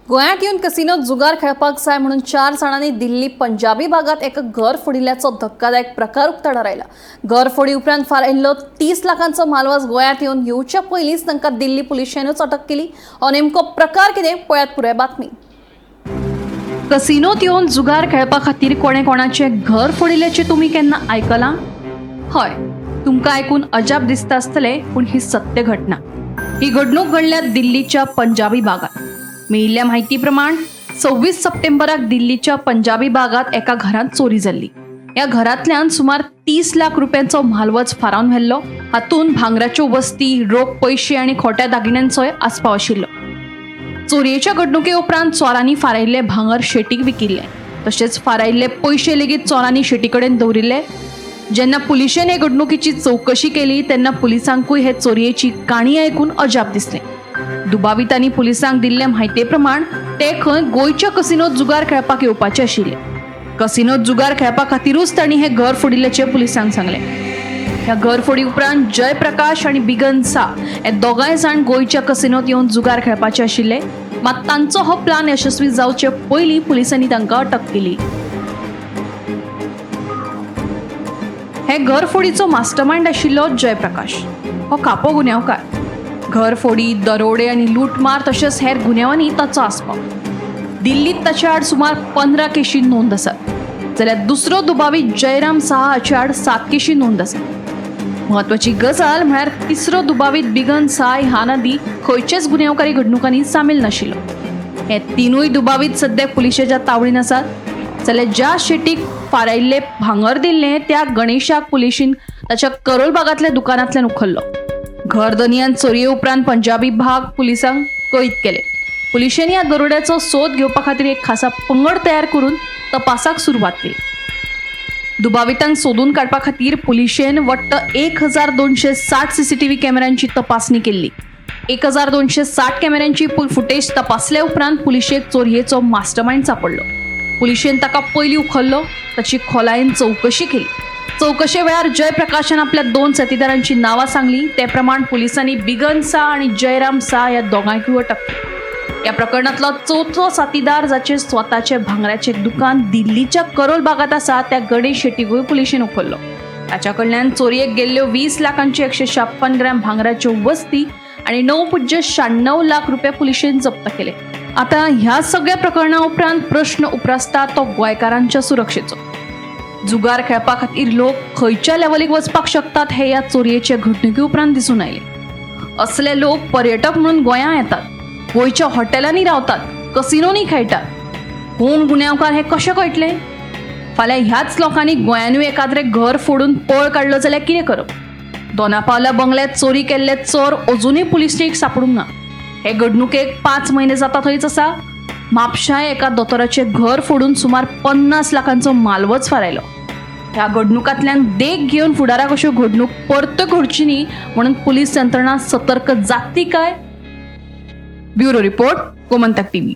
गोंयांत येऊन कसिनोत जुगार खेळपाक जाय म्हणून 4 जाणांनी दिल्ली पंजाबी भागात एक घर फोडिल्ल्याचो धक्कादायक प्रकार उक्ताडार आयला। घर फोडी उपरांत फारायल्लो 30 लाखांचो मालवाज गोंयांत येऊन येवच्या पयलींच तांकां दिल्ली पुलिसांनूच अटक केली। हो नेमको प्रकार कितें पळयात पुराय बातमी। कसिनोत येऊन जुगार खेळपा खातीर कोणे कोणाचे घर फोडिल्ल्याचे तुमी केन्ना आयकलां? हय, तुमकां आयकून अजाप दिसता आसतलें, पूण ही सत्य घटना। ही घडणूक घडल्या दिल्लीच्या पंजाबी भागात। मेळिल्ल्या म्हायती प्रमाण 26 सप्टेंबराक दिल्लीच्या पंजाबी भागात एका घरात चोरी जाल्ली। या घरांतल्यान सुमार 30 लाख रुपयांचो म्हालवज फारावन व्हेल्लो। हातूंत भांगराच्यो वस्ती, रोख पैसे आनी खोट्या दागिन्यांचोय आस्पाव आशिल्लो। चोरयेच्या घडणुके उपरांत चोरांनी फारायिल्ले भांगर शेटीक विकिल्ले, तशेंच फारायिल्ले पैसे लेगीत चोरांनी शेटी कडेन दवरिल्ले। जेन्ना पुलिशेन हे घडणुकेची चौकशी केली तेन्ना पुलिसांकूय हे चोरयेची काणी आयकून अजाप दिसलें। दुबावितांनी पुलिसांक दिल्ले म्हायते प्रमाण ते खंय गोंयच्या कसिनोत जुगार खेळपाक येवपाचे आशिल्ले। कसिनोत जुगार खेळपा खातीरूच तांणी हे घर फोडिल्ल्याचे पुलिसांक सांगले। ह्या घर फोडी उपरांत जयप्रकाश आनी बिगन सा हे दोगांय जाण गोंयच्या कसिनोत येवन जुगार खेळपाचे आशिल्ले, मात तांचो हो प्लान यशस्वी जावचे पयलीं पुलिसांनी तांकां अटक केली। हे घर फोडीचो मास्टरमाइंड आशिल्लो जयप्रकाश। हो खापो गुन्यांवकार। घर फोडी, दरोडे आनी लूटमार तशेंच हेर गुन्यांवांनी ताचो आस्पाव। दिल्लीत ताचे आड सुमार 15 केशी नोंद आसात, जाल्यार दुसरो दुबावी जयराम साहा हाचे आड 7 केशी नोंद आसात। म्हत्वाची गजाल म्हळ्यार तिसरो दुबावीत बिगन साय ह्या नदी खंयचेच गुन्यांवकारी घडणुकांनी सामील नाशिल्लो। हे तिनूय दुबावीत सद्या पुलिशेच्या तावडीन आसात। जाल्यार ज्या शेटीक फारायिल्ले भांगर दिल्लें त्या गणेशाक पुलिशीन ताच्या करोल भागांतल्या दुकानांतल्यान उखल्लो। घर दनियान चोरये उपरांत पंजाबी भाग पुलिसांक कैद केले। पुलिशेनी ह्या दरोड्याचो सोद घेवपा खातीर एक खासा पंगड तयार करून तपासाक सुरवात केली। दुबावितांक सोदून काडपा खातीर पुलिशेन वट्ट 1260 सीसीटीव्ही कॅमेऱ्यांची तपासणी केल्ली। 1260 कॅमेऱ्यांची फुटेज तपासले उपरांत पुलिशेक चोरयेचो मास्टरमाइंड सापडलो। पुलिशेन ताका पयलीं उखल्लो, ताची खोलायेन चौकशी केली। चौकशे वेळार जयप्रकाशान आपल्या 2 साथीदारांची नावां सांगली। ते प्रमाण पुलिसांनी बिगन सा आनी जयराम सा ह्या दोगांयकूय अटक केली। ह्या प्रकरणांतलो चौथो साथीदार, जाचे स्वताचे भांगराचे दुकान दिल्लीच्या करोल भागात आसा, त्या गणेश शेट्टीकूय पुलिशेन उखल्लो। ताच्या कडल्यान चोरयेक गेल्ल्यो 20 लाखांची 156 ग्रॅम भांगराच्यो वस्ती आनी 9.96 लाख रुपये पुलिशेन जप्त केले। आता ह्या सगळ्या प्रकरणा उपरांत प्रश्न उप्रासता तो गोंयकारांच्या सुरक्षेचो। जुगार खेळपा खातीर लोक खंयच्या लेवलीक वचपाक शकतात हे ह्या चोरयेचे घडणुके उपरांत दिसून आयले। असले लोक पर्यटक म्हणून गोंयां येतात, गोंयच्या हॉटेलांनी रावतात, कसिनोनी खेळटात। कोण गुन्यांवकार हे कशें कळटले? फाल्यां ह्याच लोकांनी गोंयानूय एखाद्रें घर फोडून पळ काडलो जाल्यार कितें करप? दोनापावल्या बंगल्यात चोरी केल्ले चोर अजूनय पुलिशेक सापडूंक ना। हे घडणुकेक 5 म्हयने जाता थंयच आसा। म्हापशांय एका दोतोराचे घर फोडून सुमार 50 लाखांचो मालवज फारायलो। ह्या घडणुकांतल्यान देख घेवन फुडाराक अश्यो घडणूक परत घडची न्ही म्हणून पुलीस यंत्रणा सतर्क जातली काय? Bureau report, Gomantak TV.